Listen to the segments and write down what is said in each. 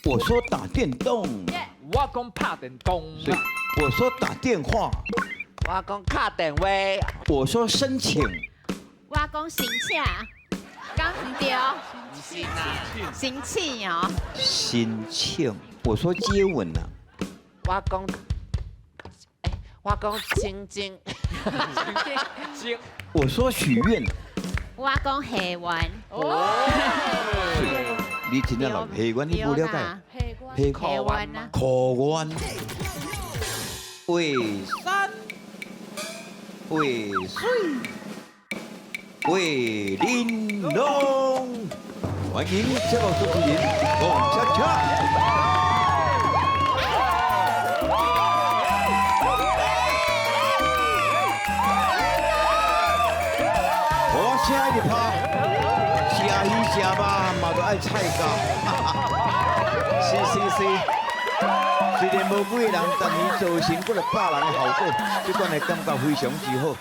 我说打电动，我讲拍电动，所以我说打电话，我讲打电话，我说申请，我讲申请，讲唔对，是啊，申请哦。申请，我说接吻啊，我讲，我讲亲亲，经我说许愿，我讲下愿。你真正老黑官你不了解，黑下愿啊。考官，为山，为水，为玲珑，欢迎节目主持人王恰恰。我请一趴，吃鱼吃肉嘛都爱菜糕。是，虽然无几个人，但是造成几个百人的效果，这款的感觉非常之好。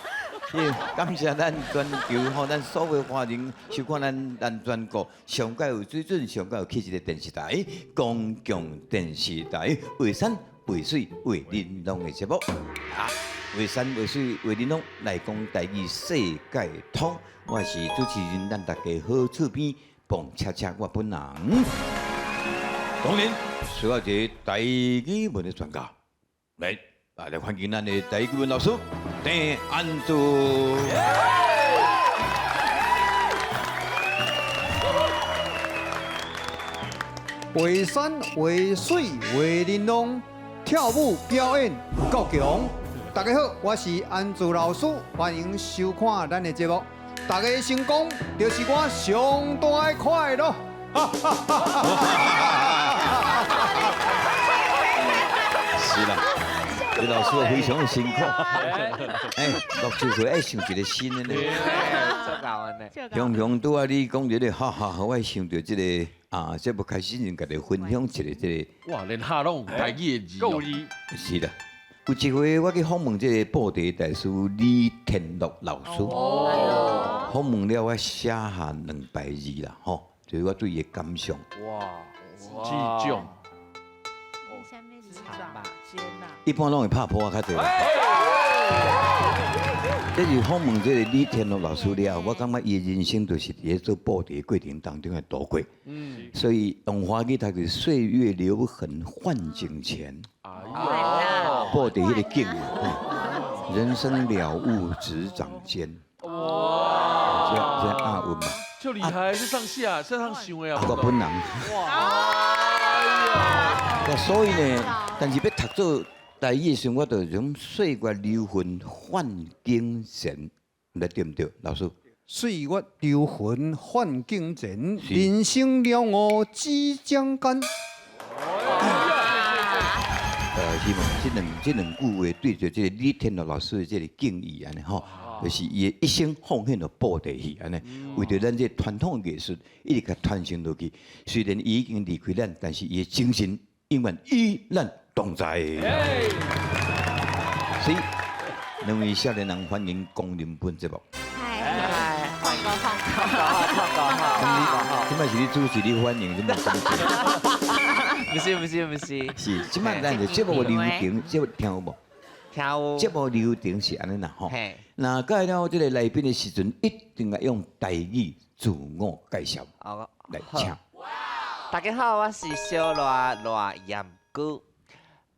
感谢咱全球吼，咱所有华人收看咱全国上界有水准、上界有气质的电视台——公共电视台，为山为水为玲珑的节目。为山为水为玲珑来讲台语世界通，我是主持人，咱大家好厝边蹦恰恰我本人。当然，需要一个台语文的专家来欢迎咱的台语文老师郑安祖。为山为水为玲珑，跳舞表演有够强。大家好，我是安祖老师，欢迎收看咱的节目。大家成功就是我上大的快乐。是啦，李老师非常的辛苦。60岁爱想一个新的呢。做搞完呢。雄雄拄啊，你讲这个哈哈，我想到这个这要开始人家来分享一个这个。哇，连哈拢台语的字哦。是啦，有一回我去访问这个布袋大师李天禄老师，访问了我写下200字啦，吼，就是我对伊的感想。这种。一般拢会拍破较多。这是访问这个李天禄老师了，我感觉伊的人生就是在做布袋过程当中的度过。所以用华语他叫岁月留痕换景前。布袋迄个景啊，人生了悟指掌间。哇！这押韵嘛。就厉害，是上下上想的啊。我本人。哇！所以呢，但是要读做台语的时候，我就用岁月留痕换景前，来对唔对，老师？岁月留痕换景前，人生了悟即将干。希望这两句话对着这个李天禄老师的这个敬意安尼吼，就是伊的一生奉献了布袋戏安尼，为着咱这传统的艺术一直甲传承落去。虽然伊已经离开咱，但是伊的精神永远依然同在。所以，两位少年人欢迎光临本节目。放好。今摆是你主持，你欢迎，你莫生气。不是。是，即摆咱的节目流程，节目听有无？跳舞。节目流程是安尼啦吼。那介了这个来宾的时阵，一定要用台语自我介绍来请。大家好，我是小罗严姑。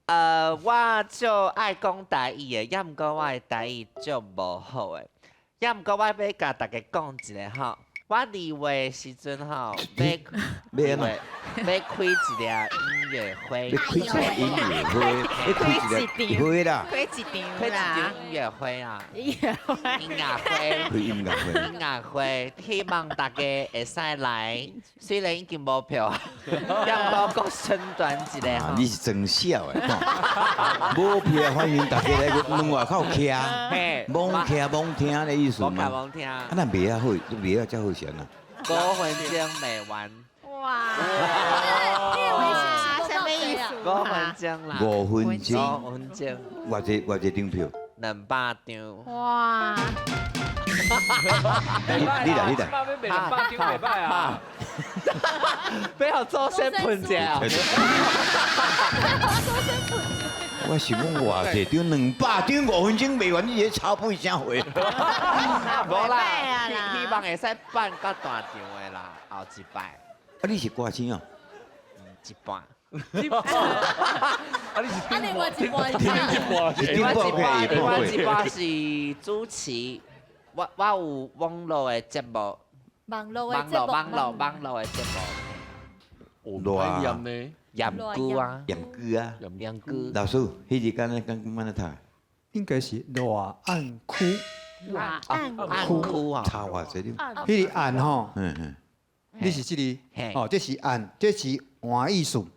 我就爱讲台语的，也毋过我的台语就无好的。也毋过我要甲大家讲一个吼，我2月时阵吼，要开一个音乐会，要开一个音乐会，要开一个会啦，开一场音乐会啊，音乐会，希望大家会使来，虽然已经无票，也无搁宣传一下吼。你是真小诶，无票欢迎大家来门外口徛，罔徛罔听的意思嘛。罔听。那卖啊好，卖啊才好钱啊。5分钟卖完。哇！什么意思5分钟啦。5分钟。5分钟。偌济张票？200张。哇！你来，800张袂歹啊。不要周身喷者啊！我想讲偌济张200张5分钟卖完，你这炒半声回。无啦，啦希望会使办较大场的啦，后一摆啊，你是歌星哦？一半。啊，你是啊，你我一半是顶半配下半配。我一半是主持，我有网络的节目，网络的网络的节目，哦，太严呢，盐菇啊，杨哥啊，盐菇，老师，迄日干咧干满咧读，应该是罗岸区，暗暗窟啊，差偌济了。迄个岸吼，嗯，你是这嘿个哦，这是岸，这是换艺术。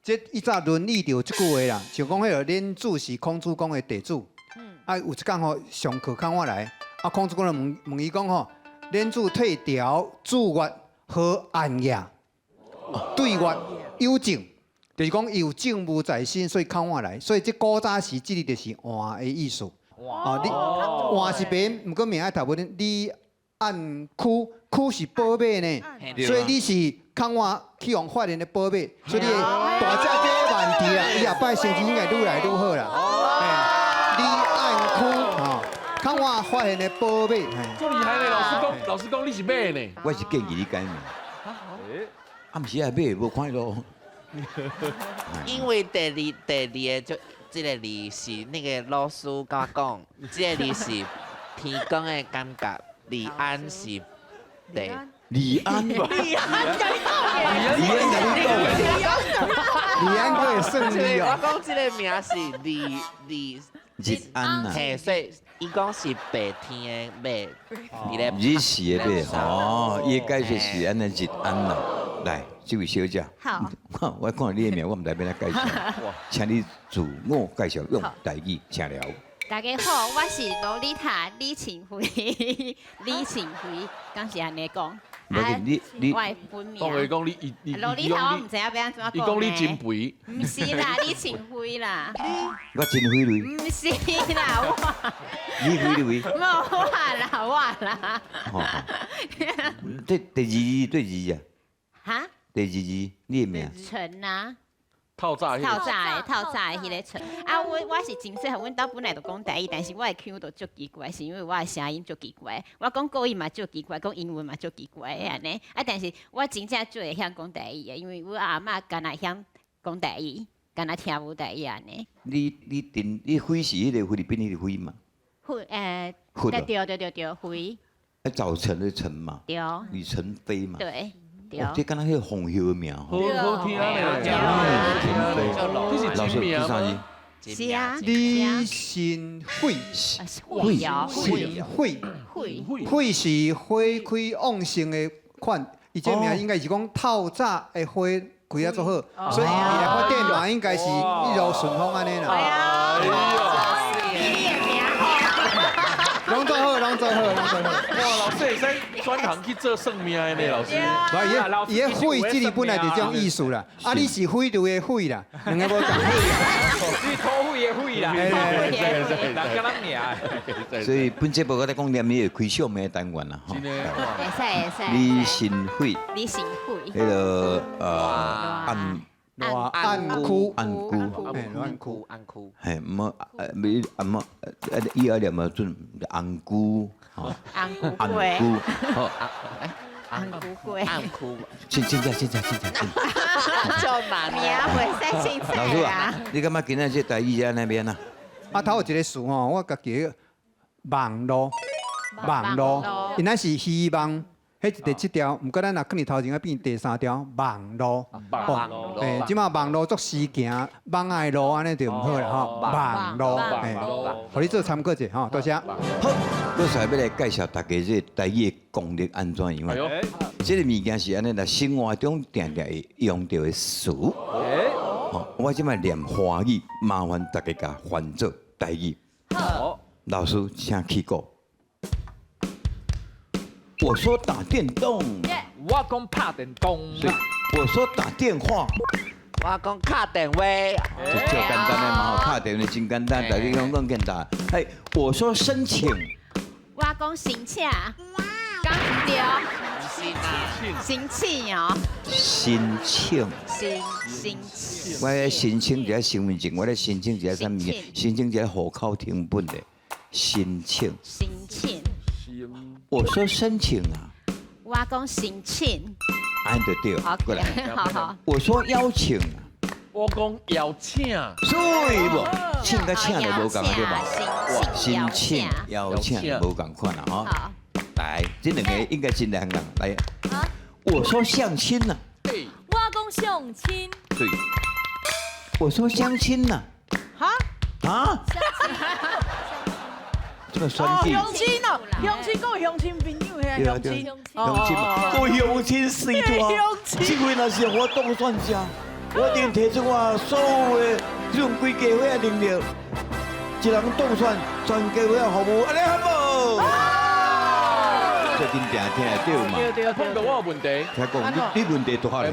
这以早伦理就有即句话啦，像讲迄个恁主是孔子讲的地主，啊有一天吼上课看我来，啊孔子讲就问伊讲吼，恁主退调主乐何安雅，对乐有政，就是讲有政务在身，所以看我来，所以这古早时这个就是换的意思。哦，你换是白，毋过名爱读本你按区是宝马呢，所以你是看我去用法人的宝马，所以你大只这问题啦，你后摆成绩应该愈来愈好啦。你按区吼，看我法人的宝马，够厉害呢！老师讲你是马呢，我是建议你改名。啊，毋是啊，买无看咯。因为第二个就这个字是那个老师甲我讲，这个字是天公的感觉，李安是第。李安吧，李安甲你讲李安甲你讲的，李安哥的胜利我哦。讲这个名是李，日安呐，嘿，所以伊讲是白天的马，伊咧日时的买哦，伊的解说是安尼日安啦。来，这位小姐，好，我看你的名，我唔知要来介绍，请你自我介绍，用台语，请了。大家好，我是洛丽塔李晴辉，李晴辉，刚是安尼讲。无紧你我的本名。讲话讲你洛丽塔，我唔知影要安怎讲。伊讲你真肥，唔是啦，李晴辉啦。我真飞雷，唔是啦，我。你飞雷。冇我啦。吼，第二字啊，哈？第二字你的名。陈啊。透早透早的迄个词啊，我是真细汉，阮兜本来就讲台语，但是我的腔都足奇怪，是因为我的声音足奇怪。我讲国语嘛足奇怪，讲英文嘛足奇怪安尼。啊，但是我真正最会晓讲台语的，因为我阿嬷敢若晓讲台语，敢若听无台语安尼。你飞是迄个菲律宾迄个飞嘛？会对会早晨的晨嘛，对李晨飞嘛。对。哦，这敢若迄个红叶的名好吼。好听呢，你是老师，真名第三吗？字。是啊。李新慧，慧是花开旺盛的款，伊这名应该是讲透早的花开啊做好，所以伊来发展嘛应该是一路顺风安尼啦。拢做好。哇，老师会使转行去做算命的呢，老师。伊个慧这里本来就这种意思啦，啊你是慧度的慧啦，两个无共你土匪的匪啦，人家咱名。所以本节目我在讲念你开小名单元啦，吼。真的，会使。李新慧，李新慧。迄个暗窟，安窟，嘿，么伊二念么准红菇，吼，红菇，好，红菇粿。安窟，现在，就难名袂使凊老师彩啊，你感觉今仔这台语在那边啊？啊头有一个词吼，我家己网络，因那是希望。迄是第7条，毋过咱若可能头前啊变第3条，网络。诶，即马网络作事行，网爱路安尼就毋好啦吼。网络，互你做参考者吼，多谢。好，我现在要来介绍大家这台语的功力安怎样啊？这个物件是安尼啦，生活中常常会用到的词。哦，我即摆念华语，麻烦大家甲翻做台语。好，老师请起歌。我说打电动，我讲拍电动，我说打电话，我讲打电话，这就简单的嘛，打电话真简单，大家讲更简单。哎，我说申请，我讲申请，讲对。是心气哦，申请。心气。我咧申请一下身份证，我咧申请一下啥物件？申请一下户口成本的申请。心气。我说申请啊，我讲心气。安得对，过来。好。我说邀请啊，我讲邀请，所以不，请跟请就无共对吧？申请邀请无共款啦哈。好。来，这两个应该真两个来。我说相亲呐。我讲相亲。对。我说相亲呐。啊？这么酸气。相亲哦，相亲讲相亲朋友遐相亲，相亲嘛，我相亲死脱。这回若是我当选者，我一定提出我所有的这种规家伙的能力，一人当选，全家伙服务，安尼好不？最近听得到嘛？对。碰到我有问题。听讲你问题大咧。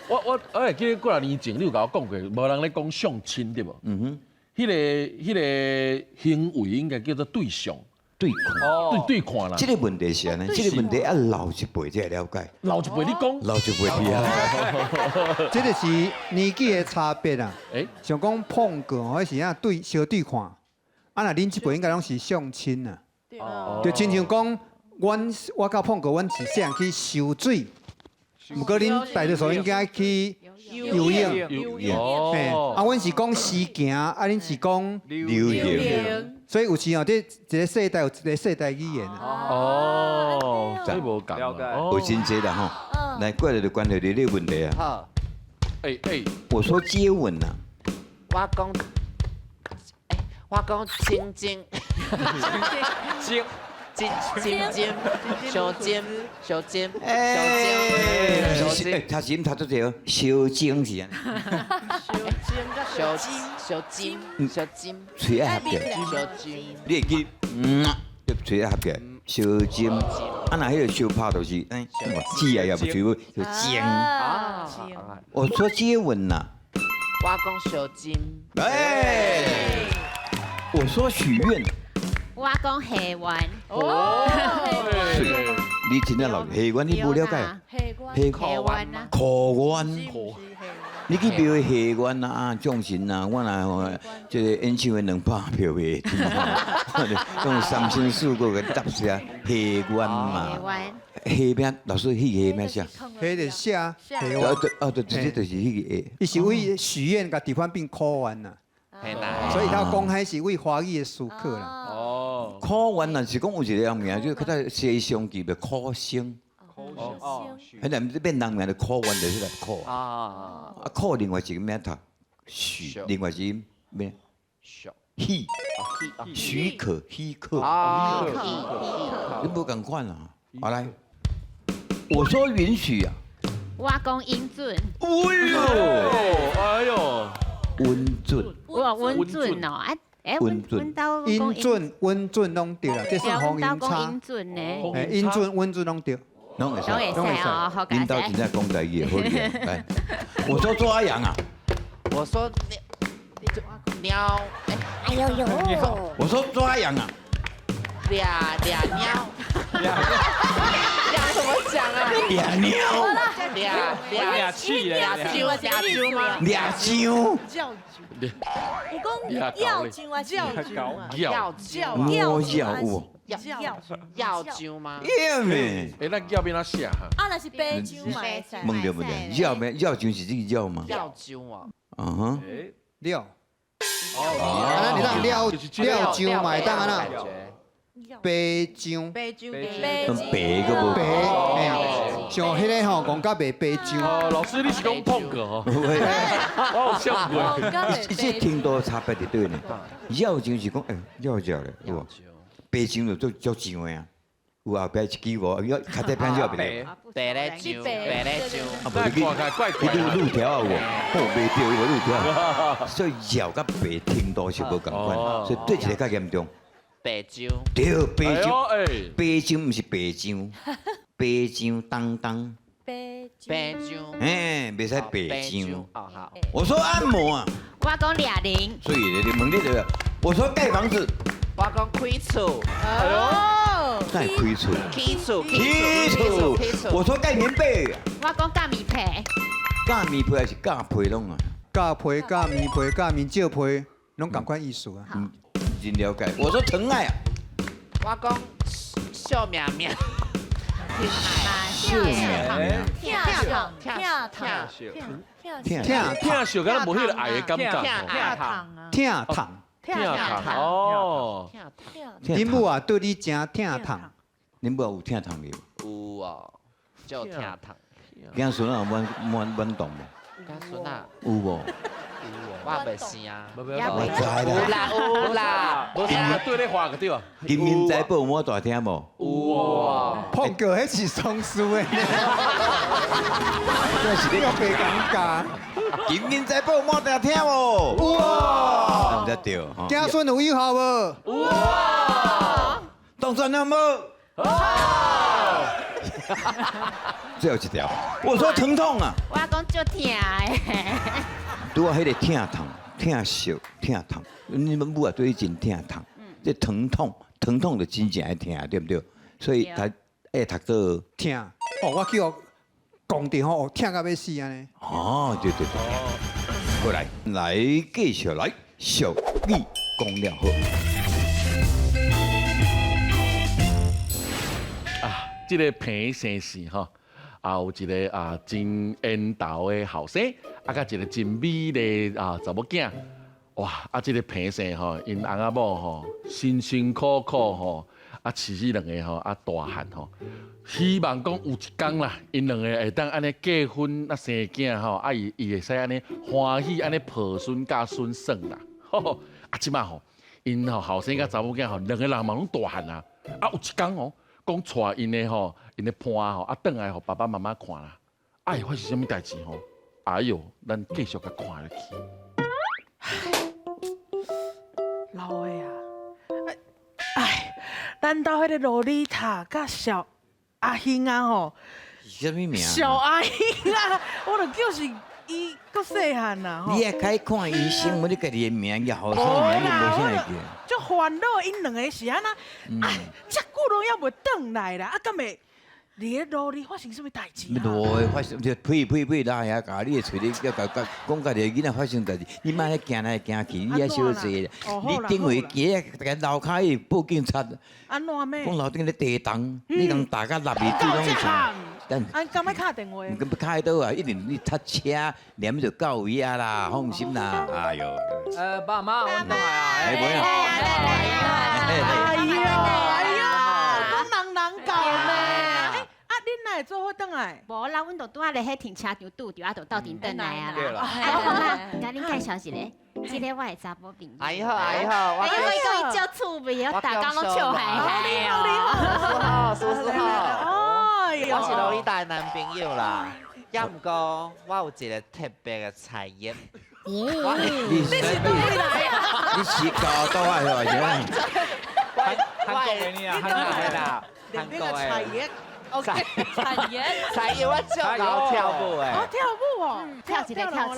我会记得过来年前你有甲我讲过，无人咧讲相亲对无？嗯哼。迄个行为应该叫做对象。对看，对看啦。这个问题是安尼，这个问题要老一辈才会了解。老一辈你讲，老一辈听啊。这就是年纪的差别啊。像讲碰过，或是啊相对看，啊若恁这辈应该拢是相亲啊。就亲像讲，我甲碰过，阮是细汉去收水，不过恁大多数应该去游泳。啊，阮是讲时行，啊恁是讲流行。所以有时候这一个世代有一个世代语言啊。这无共。有真济啦吼。来，过来就关于你的问题啊。好。我说接吻呐。我讲亲亲。小尖。他是读做这小精是安。小尖。嘴爱合起，你会记要嘴爱合起，小尖。啊，那迄个小拍就是指啊也不嘴就尖。我说接吻呐。我讲小尖。我说许愿。我讲下愿。你真正老下愿你不了解？下愿啊。苦愿。你去庙下愿啊，众神啊，我若这个演唱会200票袂听，用三生四果个答下下愿嘛。下面老师迄个咩写？迄个写下愿。对，这就是迄个。伊是为许愿，甲地方变苦愿呐。所以他讲还是为华语的词课啦。苦愿若是讲有一个名，就较早西洋记的苦星。迄个毋变人名的苦愿就是来苦。苦另外一个名读许，另外一个咩？许可。你无共款啊？好来，我说允许啊。我讲允准。哎呦，温准。我温准哦，温准、温准拢对啦，这算方言差。允准呢？允准、温准拢对。拢会使哦，好领导真正讲台语好厉害。来，我说抓羊啊。我说鸟。哎呦呦！我说抓羊啊。俩鸟。怎么讲啊？俩鸟。俩气嘞。俩猪吗？俩猪。我讲要猪还是要猪啊？要猪吗？要咩？那要变哪写哈？那是白猪嘛？问对不对？要咩？要猪是这个要吗？要猪啊。料。你当料猪嘛，当然啦。白猪。白猪。白个无白，像迄个吼讲甲白猪。老师你是讲碰过吼？我有想过。这听到差别伫对呢。要猪是讲要食咧，有无？白猪就做酱的啊，有后壁一支无，要卡在偏要边个？白咧猪。啊，无你路条啊有无？哦，袂对，有路条。所以要甲白听到是无共款，所以对一个较严重。白猪。对，白猪。白猪毋是白猪，白猪当当。白猪。袂使白猪。哦好。我说按摩啊。我讲俩零。所以你问你这个，我说盖房子。我讲开厝。再开厝，起厝，起厝，我说盖棉被，我讲甲米皮，盖棉被还是盖被拢啊？甲皮、甲棉皮、甲面照皮，拢同款意思啊。真了解。我说疼爱啊，我讲笑喵喵，是咩？听笑，敢若无迄个爱的感觉。疼痛，哦，恁母啊对你真疼痛。恁母有疼痛没？有哦，就疼痛。囝孙啊，稳动无？家孙啊，有无？我袂生啊，我知啦。有啦，无啥对咧话个对啊。金银财宝我大听无？有哦。碰过迄是双输的，这是你个白讲价。金银财宝我大听无？哇！唔得对吼。子孙有以后无？当选了无？最后一条，我说疼痛啊。我讲足疼的。拄啊，迄个疼痛、疼笑、疼痛，你们母啊对伊真疼痛，这疼痛就真正爱疼，对不对？所以他爱读做疼。哦，我去哦，讲的吼，疼到要死安尼。哦，对。过来继续来，小米讲了好。这个平生事吼，有一个真缘投的后生，甲一个真美丽查某囝，哇！这个平生吼，因翁仔某吼辛辛苦苦吼，饲这两个吼大汉吼，希望讲有一天啦，因两个会当安尼结婚生囝吼，伊会使安尼欢喜安尼抱孙嫁孙耍啦，吼！即马吼，因后生甲查某囝吼，两个人嘛拢大汉啊，有一天哦。讲带因的吼，因的伴吼，转来吼爸爸妈妈看啦，会发生什么代志吼？哎哟，咱继续甲看落去。老的啊，咱兜迄个洛丽塔甲小阿兄啊吼，什么名？小阿兄啊，我就叫是伊搁细汉呐吼。你也该看医生，我你家己的名，也后生名，你无啥会记。就烦恼，因两个是安那，遮久拢还袂转来啦，敢会伫个路里发生什么代志啊？路的发生，就呸拉遐家，你的嘴里要讲家己囡仔发生代志，你莫咧行来行去，你也小济。你顶回行个楼骹去报警察，安怎咩？讲楼顶咧地动，你讲大家立去对拢是。安敢要敲电话？唔敢要开倒啊！一定你搭车连就到位啊啦，放心啦。哎呦，爸妈，我等来啊！哎，不要。哎呀，讲人搞呢。恁哪会做伙倒来？无啦，阮就拄仔咧迄停车场拄着，就到顶转来啊对啦。甲恁介绍一个，即个我的查甫朋友。哎好，我讲伊足趣味，我大家拢笑嗨嗨哦。叔叔好。我是洛丽塔的男朋友啦，也毋过我有一个特别的才艺。你是搞到啊？是吧？韩国的你啊，韩国的啦，韩国的才艺，OK，才艺我就搞跳舞诶。哦，跳舞哦，跳一个，跳一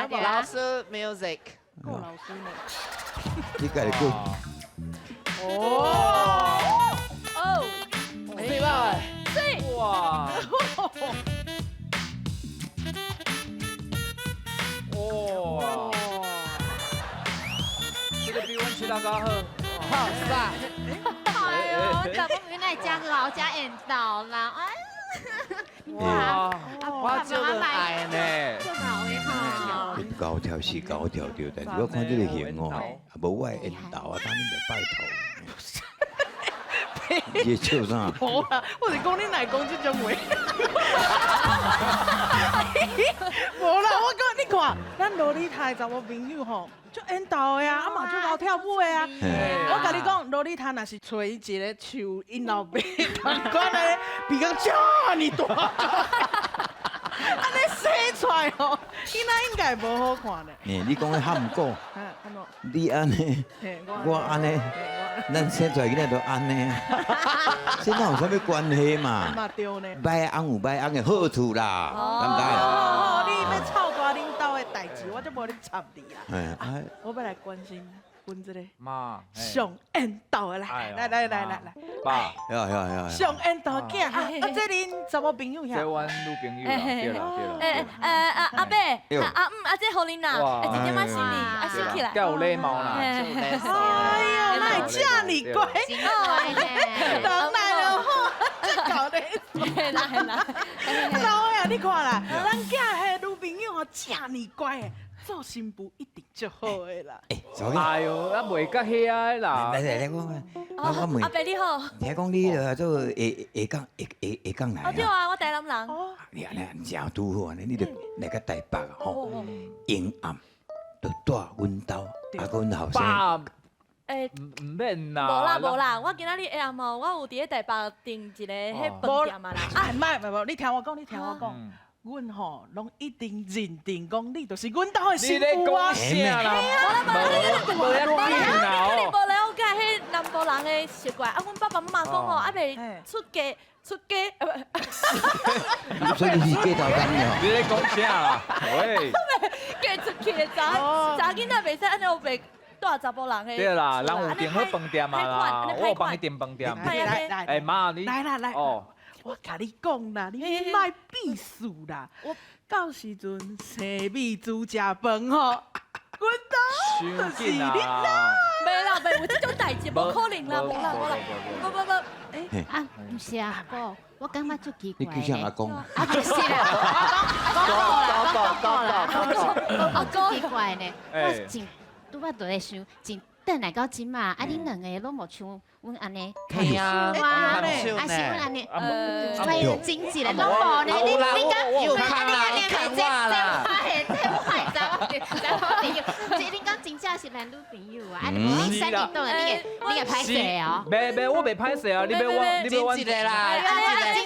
个。老师 music。老师呢？你家己讲。哦，对吧？哇！哇！这个比阮其他较好。好帅！哎呦，查某原来真老真缘投啦！哇！我就很爱呢。足老的吼。高跳是高跳对，但是我看这个型哦，也无我的缘投啊，当然就拜托。你笑啥？无啦，我是讲你哪讲这种话？无啦，我讲你看，咱洛丽塔查某朋友吼，就缘投的啊，嘛就搞跳舞的啊。我甲你讲，洛丽塔若是找一个像因老爸同款的，鼻孔这么大，安尼生出来吼，囡仔应该无好看的。你讲的喊过，你安尼，我安尼。咱生出来囡仔都安尼啊，这哪有啥物关系嘛？嘛对呢。歹翁有歹翁的好处啦，敢不？哦，你要操大恁兜的代志，我就无咧插你啦。我要来关心阮这个妈，上缘投的哎来，呦来，爸，上缘投囝啊！这恁查某朋友这遐，阮女朋友啦，对啦对啦。阿伯，这互恁啦，一点仔心意，收起来。够有礼貌啦。哎呦，那会这么乖，真乖呢。当然了吼，搞得嘿啦，老呀，你看啦，咱囝迄女朋友哦，这么乖的，做新妇一定就好的啦。哎呦，咱袂甲遐个啦。来，我问阿，伯你好。听讲你做下港来对啊，我台南人。你安尼真拄好安尼，你著来个台北啊吼，阴暗，著住阮兜，啊，阮后生。爸，诶，唔免啦。无啦，我今仔日下暗哦，我有伫咧台北订一个迄饭店啊啦。啊，唔，你听我讲，阮吼拢一定认定讲你就是阮兜的新妇啊。啥啦？无要紧啦你哦。无了解迄南部人的习惯，啊，阮爸爸妈妈讲吼，还袂出家，所以你是过头工了。你咧讲啥啦？喂，嫁出去的查囡仔袂使安尼有袂带查甫人的。对啦，人有订好饭店啊啦，我有帮你订饭店。来，哎妈，你来，哦，我甲你讲啦，你莫避暑啦。到时阵生米煮食饭吼，阮兜伤紧啦。袂有这种代志，无可能啦，无啦，不。啊，不是啊，哥，我感觉足奇怪你叫啥阿公？啊，不是啦，我讲奇怪呢，我真拄仔就咧想，真等来到今嘛，啊，恁两个拢无像阮安尼，系啊，啊，是很秀阮安呢。尼，哎呀，真是嘞，拢无呢，你讲这坏查某朋友，你讲真正是男女朋友啊，啊，你三年多了，你也歹势哦。袂，我袂歹势啊！你要我，真一个啦，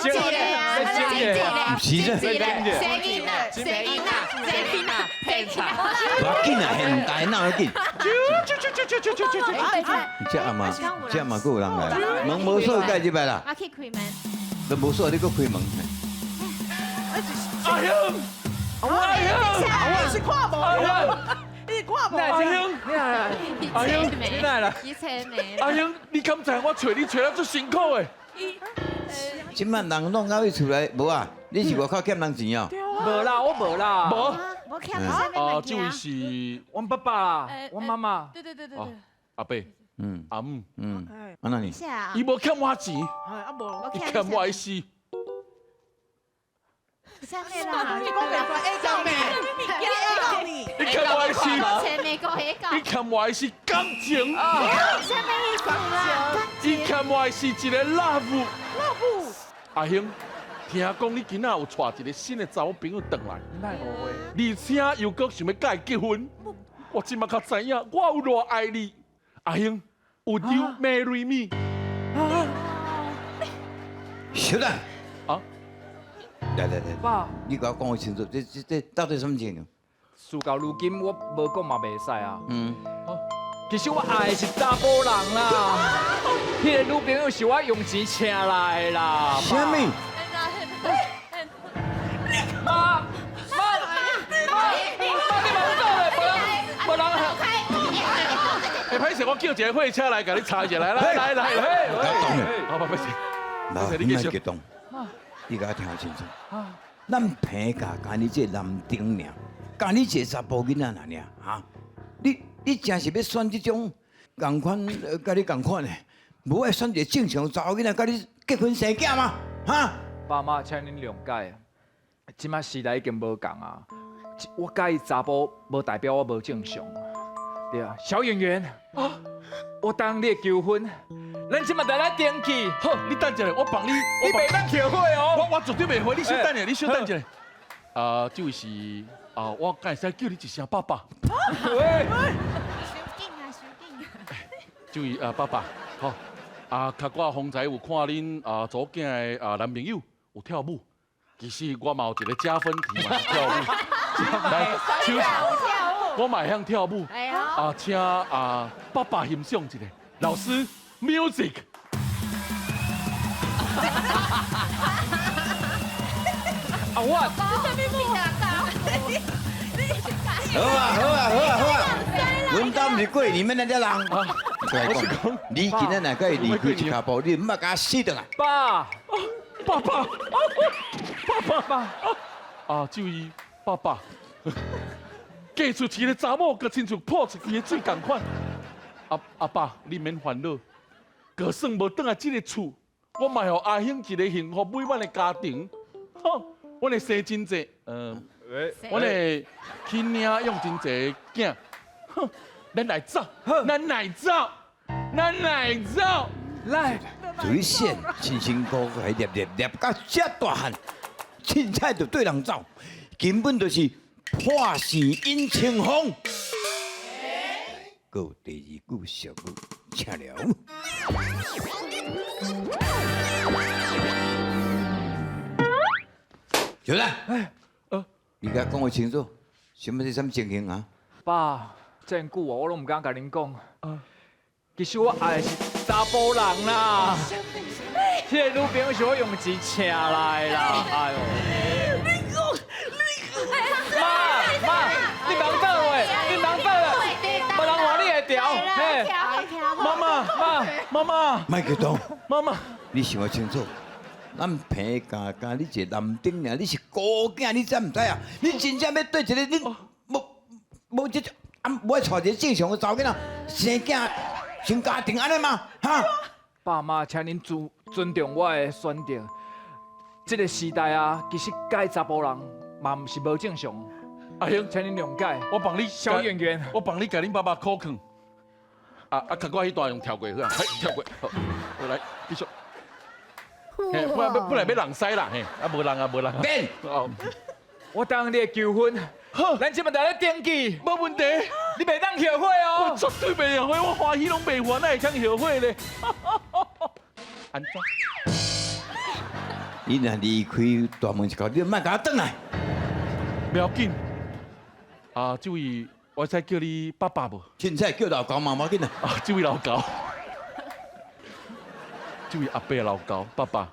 真一个啊，真一个，唔是这，真一个，谁囡仔，谁囡仔，谁囡仔，谁囡仔。不要紧啊，现代哪要紧？这阿妈，这阿妈佫有人来，门无锁该入来啦，我去开门。都无锁你佫开门。阿兄，我是看无，你看无。阿兄，你来啦！一切没。阿兄，你敢知我找你找得足辛苦的？即摆人拢到去厝内，无啊？你是外口欠人钱哦？无啦，我无啦。无。我看下面物这位件。是阮爸爸啦，阮妈妈。对，阿伯，嗯阿姆，安那呢？是啊。伊无欠我钱，啊无，伊欠我的死。下面啦。你讲袂出会讲咩？你你欠我的死，前面个黑狗。你欠我的是感情，下面一个啦。伊欠我的是一个 love。阿兄，听讲你今仔有带一个新的查某朋友回来，奈何会？而且又搁想要甲伊结婚，我即马才知影我有偌爱你。阿兄，Would you marry me？小蛋，啊，来，爸，你甲我讲清楚，这到底什么情况？事到如今，我无讲嘛袂使啊。其实我爱的是查甫人啦，迄个女朋友是我用钱请来的啦。什么？妈，无人。会歹势，我叫一个货车来甲你查一下，来，嘿，好，不是，老你莫激动，你甲我听清楚。咱平价甲你这男丁尔，甲你这查甫囡仔尔哈？你真是要选这种共款甲你共款的，无爱选一个正常查某囡仔甲你结婚生囝吗？哈？爸妈，请恁谅解，即摆时代已经无共啊。我介意查甫，无代表我无正常。对啊，小演员，我当你的求婚，咱即摆就来登记。好，你等一下，我帮你，你袂当后悔哦。我绝对袂悔，你稍等一下，你稍等一下。这位是我敢会使叫你一声爸爸。喂，收紧啊，收紧。这位爸爸，好较我方才有看恁祖囝的男朋友有跳舞，其实我嘛有一个加分题嘛是跳舞。来，手我嘛会晓跳舞。请爸爸欣赏一下，老师 music。我好啊，阮兜是过年免那只人。再来讲，你今仔哪个离开一脚步，你唔捌甲死倒来。爸，爸爸，爸爸，啊，就伊爸爸，嫁出去的查某，佮亲像泼出去的水共款。阿爸，你免烦恼，就算无倒来这个厝，我嘛互阿兄一个幸福美满的家庭。吼，我会生真济，我会去领养真济囝。哼，咱来走，咱来走，咱来走，来。水线亲身高还捏到这大汉，凊彩就对人走，根本就是破线引清风。还有第二句俗语，请了。小兰，你甲讲个清楚，什么是什么情形啊？爸，真久啊，我拢唔敢甲恁讲。其实我爱的是查甫人啦，迄个女朋友是我用钱请来的啦。哎呦！妈，你忙倒喂，你忙倒啦，别人话你会调。嘿，妈妈，麦克东，妈妈，你想清楚。咱平家家，你一个男丁尔，你是孤囝，你知唔知啊？你真正要对一个你无这无爱带一个正常的查某囡仔生囝成家庭安尼嘛？哈！爸妈，请恁尊重我的选择。这个时代啊，其实改查甫人嘛唔是无正常。阿兄，请恁谅解。我帮你小演员，我帮你甲恁爸爸考劝。赶快迄段用跳过去啊！跳过，好，来继续。嘿，不然要人塞啦，嘿，无人。变，我当你的求婚，咱即摆在咧登记，无问题。你袂当后悔哦。我绝对袂后悔，我欢喜拢袂还，哪会通后悔咧？安怎？你若离开大门一口，你莫甲我转来。不要紧。这位，我使叫你爸爸无？凊彩叫老高嘛，冇紧啊。这位老高。这位阿伯老高，爸爸，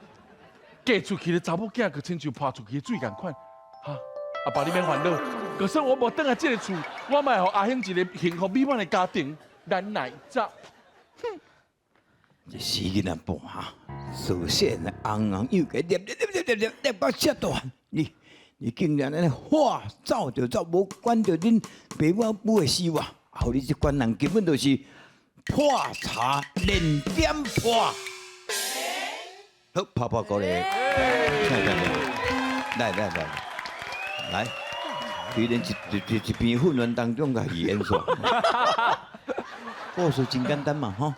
嫁出去的查某囝，佮亲像泼出去的水共款。哈，阿爸你免烦恼，就算我无倒来这个厝，我嘛会互阿兄一个幸福美满的家庭。咱来走。这死囡仔半哈，首先红又给捏到这大，你竟然安尼话走就走，无管到恁爸母母的死活，后你这官人根本就是破茶连点破。好，泡泡过来，来，虽然一片混乱当中，甲伊演说，故事真简单嘛，吼，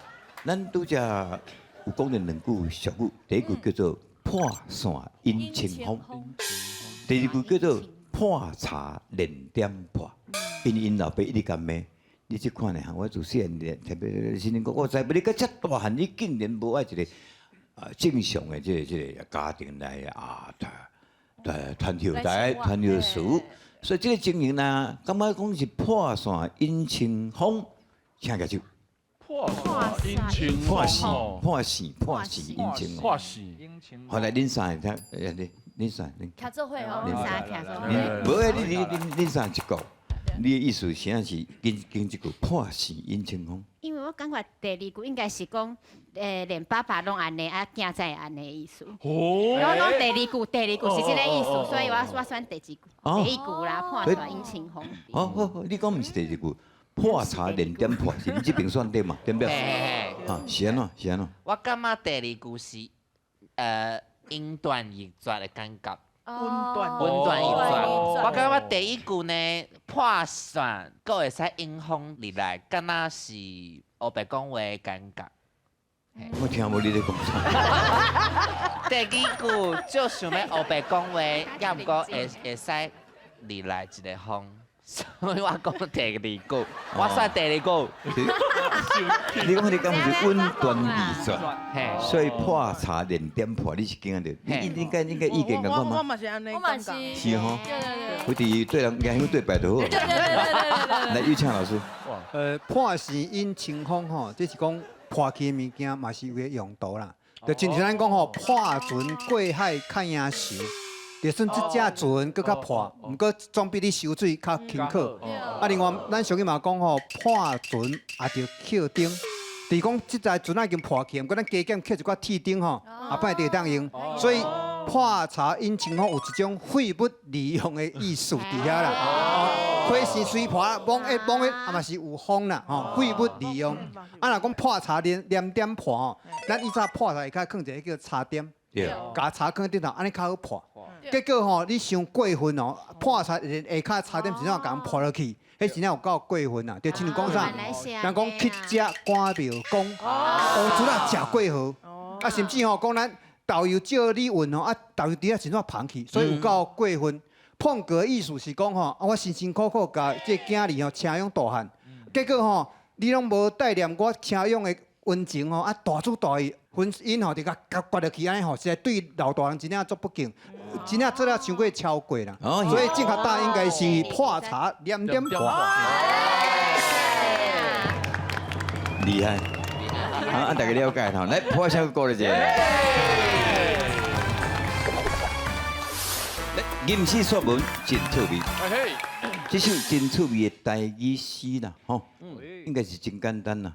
咱拄只有讲了两句俗语，第一句叫做破线引清风，第二句叫做破茶连点破，因老爸一直甲骂。你即看呢？我自细汉特别是恁讲，我知不你个遮大汉，你竟然无爱一个正常的这个家庭来传授书，所以这个情形呢，感觉讲是破线引清风，请个就破线引清风，破线引清风，破线。后来恁三个，恁三，卡做会哦，恁三一个。你的意思实在是跟这个破线引清风。因为我感觉第二句应该是讲，连爸爸拢安尼，啊囝才会安尼的意思。哦。我讲第二句是这个意思，所以我选第一句啦，破线引清风。好，你讲唔是第二句，破茶连点破，是你这边选对嘛？对不对？是安怎？我感觉第二句是音断义绝的感觉。温断一转，我感觉第一句呢破线，佫会使迎风入来，敢若是黑白讲话的感觉。我听无你咧讲啥。第二句就想要黑白讲话，也毋过会使入来一个风，所以我讲第二句，我选第二句。你讲是温断义绝，所以破茶连点破，你是惊到？你应该意见共款吗？我嘛是安尼感觉。是吼，有伫对人家对白就好。来，有请老师。破线引清风吼，这是讲破去的物件嘛是有个用途啦。就亲像咱讲吼，破船过海看影时，就算即只船搁较破，毋过总比你收水较轻巧。啊，另外咱俗语嘛讲吼，破船也着扣钉。就是讲即只船已经破去，毋过咱加减扣一寡铁钉吼，后摆就会当用。所以破柴引擎吼有一种废物利用的意思伫遐啦。火是水破，往一啊嘛是有风啦，吼，废物利用。啊，若讲破柴连点破吼，咱以前破柴会较放一个叫柴点。对，甲柴放顶头，安尼较好破。结果吼，你伤过分哦，破柴连下骹柴点真正甲人破落去，迄真正有够过分啊！就亲像讲啥，人讲去食官庙公，乌猪仔食过河，啊，甚至吼讲咱豆油少你运吼，啊，豆油底下真正芳去，所以有够过分。碰格意思是讲吼，啊，我辛辛苦苦甲这囝儿吼请养大汉，结果吼，你拢无带念我请养的温情吼，啊，大主大意。婚姻吼，就甲刮落去安尼吼，实在对老大人真正足不敬，真正做了伤过超过啦。所以正确答案应该是破柴连点破。厉害，啊，大家了解吼，来破小歌了者。来，吟诗说文真趣味。这首真趣味的台语诗啦，吼，应该是真简单啦。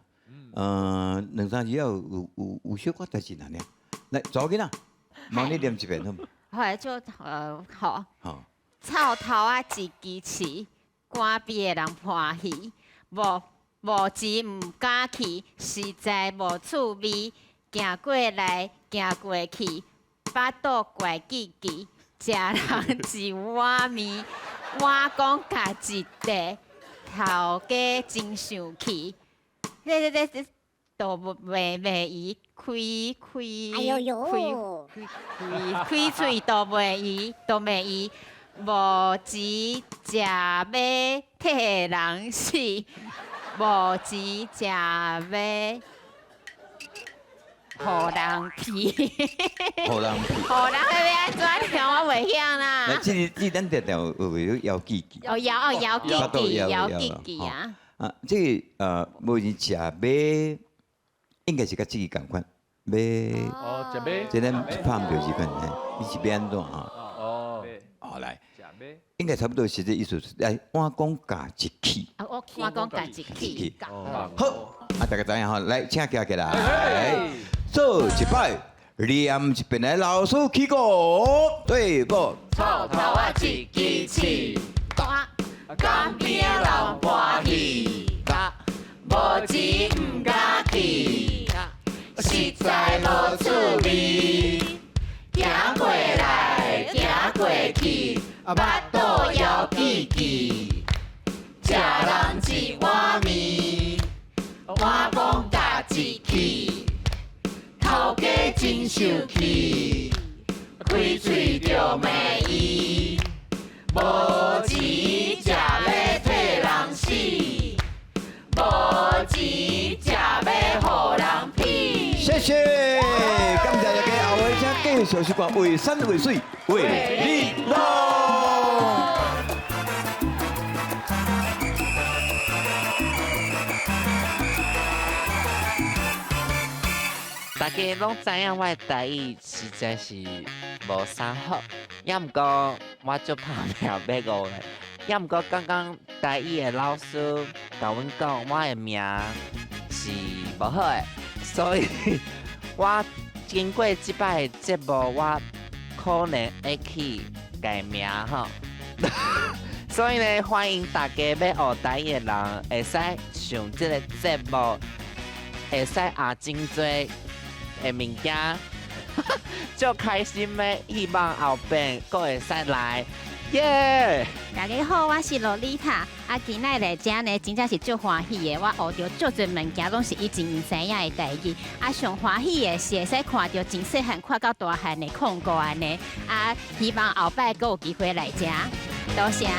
2、3字有小可代志啦，来，早囡仔，帮你念一遍好吗？后来就好。好。草头啊一支刺，赶比的人欢喜。无钱唔敢去，实在无趣味。行过来，行过去，巴肚怪叽叽，食人一碗面，我讲家一块，头家真生气。这都袂伊开嘴都袂伊，无钱食要替人死，无钱食要互人骗。互人骗。互人要安怎听我袂晓啦。来，这咱常常有摇记记。摇记记啊。啊，这无钱食马，应该是甲这个共款。马。哦，食马。这咱拍唔着是款，你是要安怎啊？哦。好来。应该差不多是这意思。来，我讲加一起。我讲加一起。好，啊，大家知影吼，来，请行起来。做一摆，念一遍来，老师起歌，对不？草头啊一支刺，干边人欢喜，无钱唔敢去，实在无趣味。行过来，行过去，巴肚枵记记，食人一碗面，我讲家一气，头家真生气，开嘴就骂伊，无钱食要替人死，无钱食要互人骗。谢谢，感谢大家，后尾请继续收看《为山为水为你弄》。大家拢知影我的台语实在是无啥好，也毋过我就拍拼要学的，也毋过刚刚台语的老师甲阮讲我的名是无好的，所以我经过即摆的节目，我可能会去改名吼。所以呢，欢迎大家要学台语的人会使上这个节目，会使真多的物件，足开心的，希望后边阁会使来，耶！大家好，我是洛丽塔。今仔来遮呢，真正是足欢喜的。我学到足侪物件，拢是以前毋知影的台语。上欢喜的是会使看到真细汉看到大汉的控歌安尼。希望后摆阁有机会来遮，多谢。